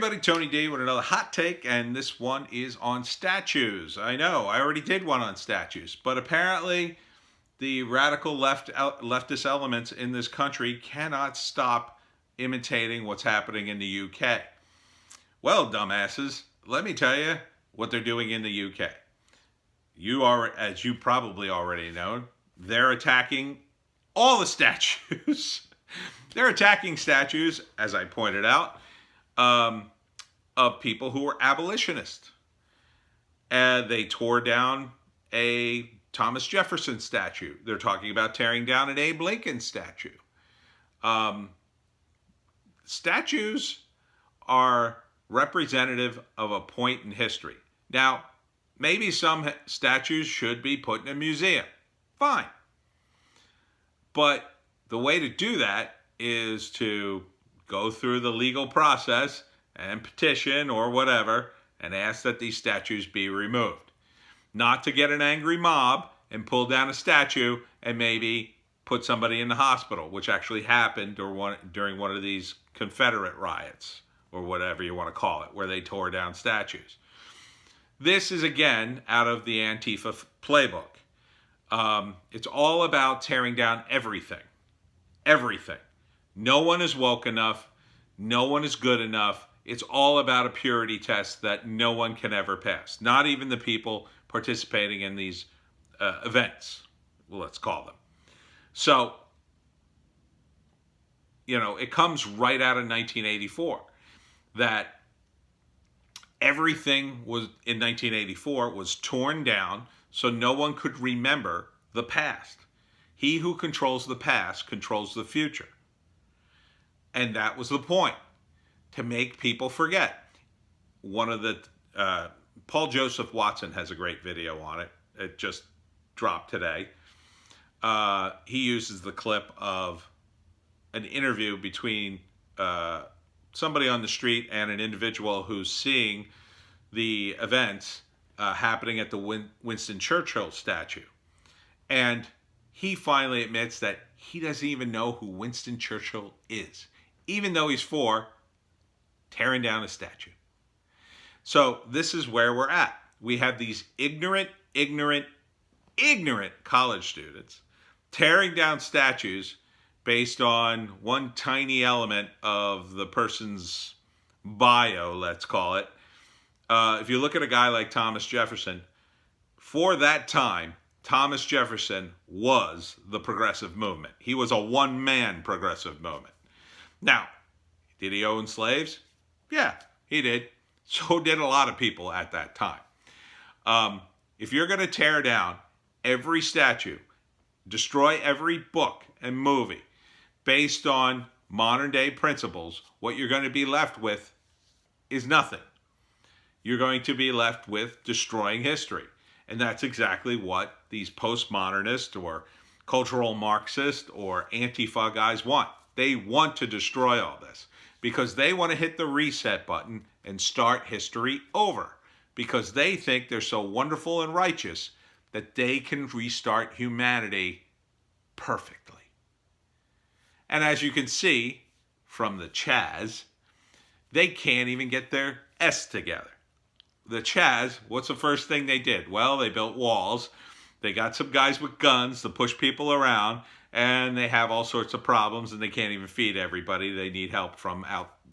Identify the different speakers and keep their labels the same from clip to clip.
Speaker 1: everybody, Tony D with another hot take, and this one is on statues. I know, I already did one on statues, but apparently the radical leftist elements in this country cannot stop imitating what's happening in the UK. Well, dumbasses, let me tell you what they're doing in the UK. As you probably already know, they're attacking all the statues. They're attacking statues, as I pointed out, of people who were abolitionists. And they tore down a Thomas Jefferson statue. They're talking about tearing down an Abe Lincoln statue. Statues are representative of a point in history. Now, maybe some statues should be put in a museum. Fine. But the way to do that is to go through the legal process and petition or whatever and ask that these statues be removed. Not to get an angry mob and pull down a statue and maybe put somebody in the hospital, which actually happened during one of these Confederate riots or whatever you want to call it, where they tore down statues. This is, again, out of the Antifa playbook. It's all about tearing down everything. Everything. No one is woke enough. No one is good enough. It's all about a purity test that no one can ever pass. Not even the people participating in these events, let's call them. So, it comes right out of 1984 that everything in 1984 was torn down so no one could remember the past. He who controls the past controls the future. And that was the point, to make people forget. One of the, Paul Joseph Watson has a great video on it. It just dropped today. He uses the clip of an interview between somebody on the street and an individual who's seeing the events happening at the Winston Churchill statue. And he finally admits that he doesn't even know who Winston Churchill is, even though he's for tearing down a statue. So this is where we're at. We have these ignorant college students tearing down statues based on one tiny element of the person's bio, let's call it. If you look at a guy like Thomas Jefferson, for that time, Thomas Jefferson was the progressive movement. He was a one-man progressive movement. Now, did he own slaves? Yeah, he did. So did a lot of people at that time. If you're going to tear down every statue, destroy every book and movie based on modern day principles, what you're going to be left with is nothing. You're going to be left with destroying history. And that's exactly what these postmodernists or cultural Marxists or Antifa guys want. They want to destroy all this because they want to hit the reset button and start history over, because they think they're so wonderful and righteous that they can restart humanity perfectly. And as you can see from the Chaz, they can't even get their S together. The Chaz, what's the first thing they did? Well, they built walls. They got some guys with guns to push people around, and they have all sorts of problems, and they can't even feed everybody. They need help from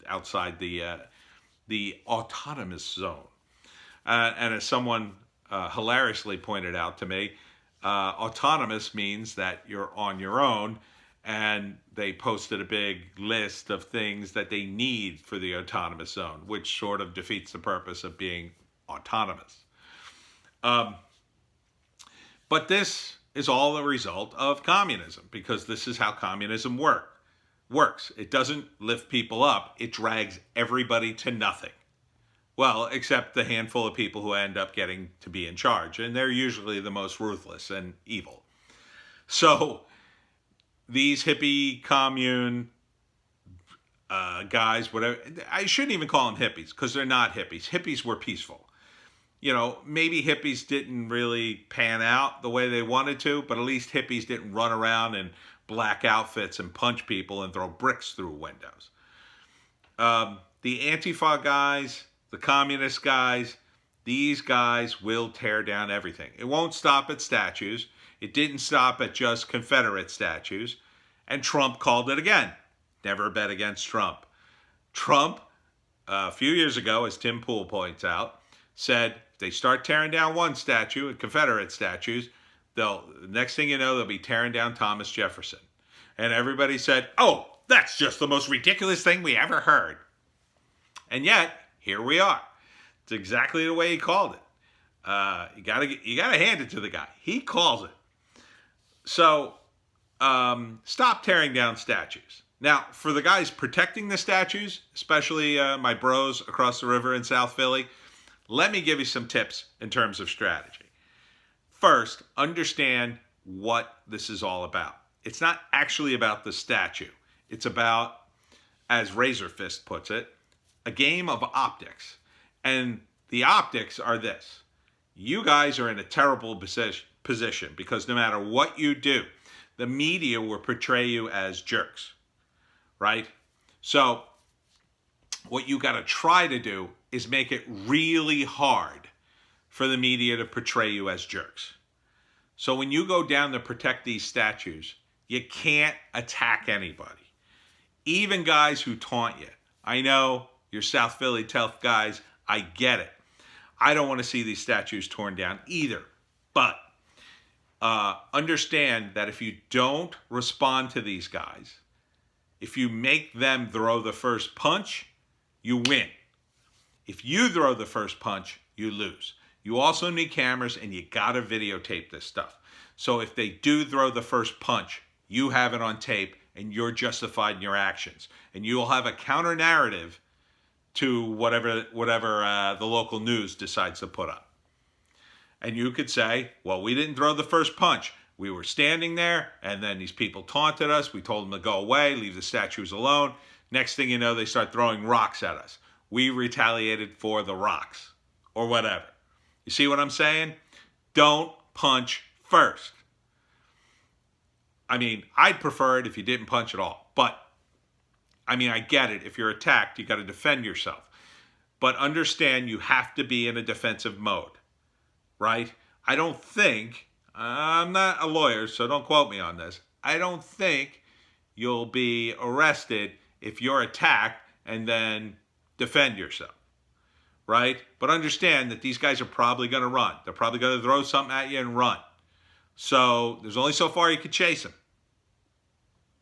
Speaker 1: outside the autonomous zone. And as someone hilariously pointed out to me, autonomous means that you're on your own, and they posted a big list of things that they need for the autonomous zone, which sort of defeats the purpose of being autonomous. But this is all a result of communism, because this is how communism works. It doesn't lift people up. It drags everybody to nothing. Well, except the handful of people who end up getting to be in charge, and they're usually the most ruthless and evil. So these hippie commune guys, whatever, I shouldn't even call them hippies, because they're not hippies. Hippies were peaceful. Maybe hippies didn't really pan out the way they wanted to, but at least hippies didn't run around in black outfits and punch people and throw bricks through windows. the Antifa guys, the communist guys, these guys will tear down everything. It won't stop at statues. It didn't stop at just Confederate statues. And Trump called it again. Never bet against Trump. Trump, a few years ago, as Tim Pool points out, said if they start tearing down one statue, Confederate statues, next thing you know, they'll be tearing down Thomas Jefferson. And everybody said, oh, that's just the most ridiculous thing we ever heard. And yet, here we are. It's exactly the way he called it. You gotta hand it to the guy. He calls it. So, stop tearing down statues. Now, for the guys protecting the statues, especially my bros across the river in South Philly, let me give you some tips in terms of strategy. First, understand what this is all about. It's not actually about the statue. It's about, as Razor Fist puts it, a game of optics. And the optics are this. You guys are in a terrible position because no matter what you do, the media will portray you as jerks, right? So what you got to try to do is make it really hard for the media to portray you as jerks. So when you go down to protect these statues, you can't attack anybody. Even guys who taunt you. I know you're South Philly tough guys. I get it. I don't want to see these statues torn down either. But understand that if you don't respond to these guys, if you make them throw the first punch, you win. If you throw the first punch, you lose. You also need cameras, and you got to videotape this stuff. So if they do throw the first punch, you have it on tape, and you're justified in your actions. And you'll have a counter narrative to whatever the local news decides to put up. And you could say, well, we didn't throw the first punch. We were standing there, and then these people taunted us. We told them to go away, leave the statues alone. Next thing you know, they start throwing rocks at us. We retaliated for the rocks, or whatever. You see what I'm saying? Don't punch first. I mean, I'd prefer it if you didn't punch at all. But, I mean, I get it. If you're attacked, you got to defend yourself. But understand you have to be in a defensive mode, right? I don't think, I'm not a lawyer, so don't quote me on this. I don't think you'll be arrested if you're attacked and then defend yourself, right? But understand that these guys are probably going to run. They're probably going to throw something at you and run. So there's only so far you can chase them,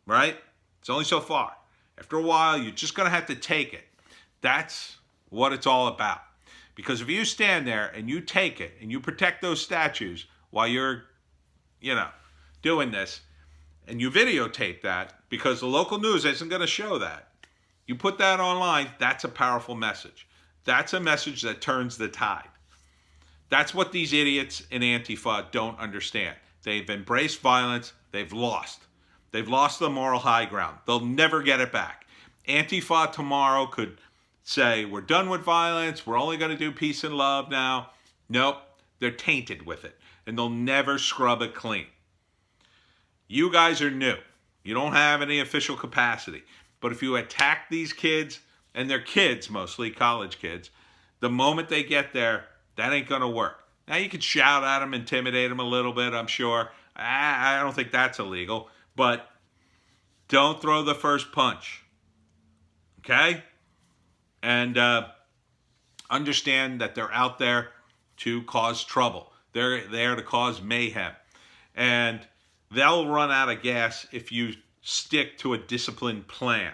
Speaker 1: right? It's only so far. After a while, you're just going to have to take it. That's what it's all about. Because if you stand there and you take it and you protect those statues while you're, doing this, and you videotape that, because the local news isn't going to show that, you put that online, that's a powerful message. That's a message that turns the tide. That's what these idiots in Antifa don't understand. They've embraced violence. They've lost. They've lost the moral high ground. They'll never get it back. Antifa tomorrow could say, we're done with violence. We're only going to do peace and love now. Nope. They're tainted with it. And they'll never scrub it clean. You guys are new. You don't have any official capacity. But if you attack these kids, and they're kids mostly, college kids, the moment they get there, that ain't going to work. Now, you could shout at them, intimidate them a little bit, I'm sure. I don't think that's illegal. But don't throw the first punch. Okay? And understand that they're out there to cause trouble. They're there to cause mayhem. And they'll run out of gas if you stick to a disciplined plan.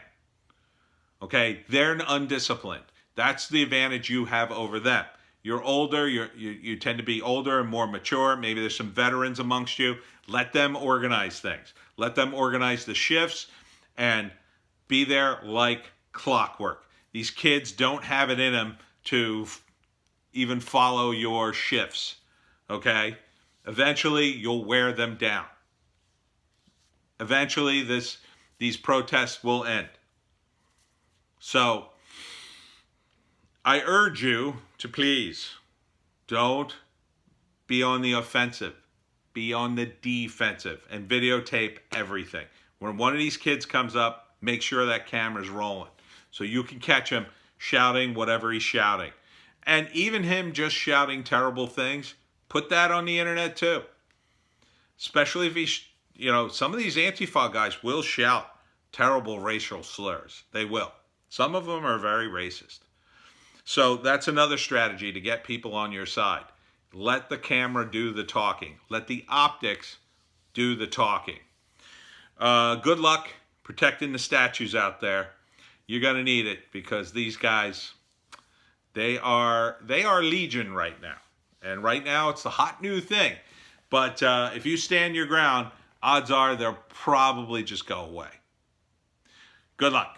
Speaker 1: Okay? They're undisciplined. That's the advantage you have over them. You're older, you tend to be older and more mature. Maybe there's some veterans amongst you. Let them organize things. Let them organize the shifts and be there like clockwork. These kids don't have it in them to even follow your shifts, okay? Eventually, you'll wear them down. Eventually, these protests will end. So, I urge you to please don't be on the offensive. Be on the defensive and videotape everything. When one of these kids comes up, make sure that camera's rolling so you can catch them shouting whatever he's shouting. And even him just shouting terrible things, put that on the internet too. Especially if he's, some of these Antifa guys will shout terrible racial slurs. They will. Some of them are very racist. So that's another strategy to get people on your side. Let the camera do the talking. Let the optics do the talking. Good luck protecting the statues out there. You're going to need it because these guys, they are legion right now. And right now it's the hot new thing. But if you stand your ground, odds are they'll probably just go away. Good luck.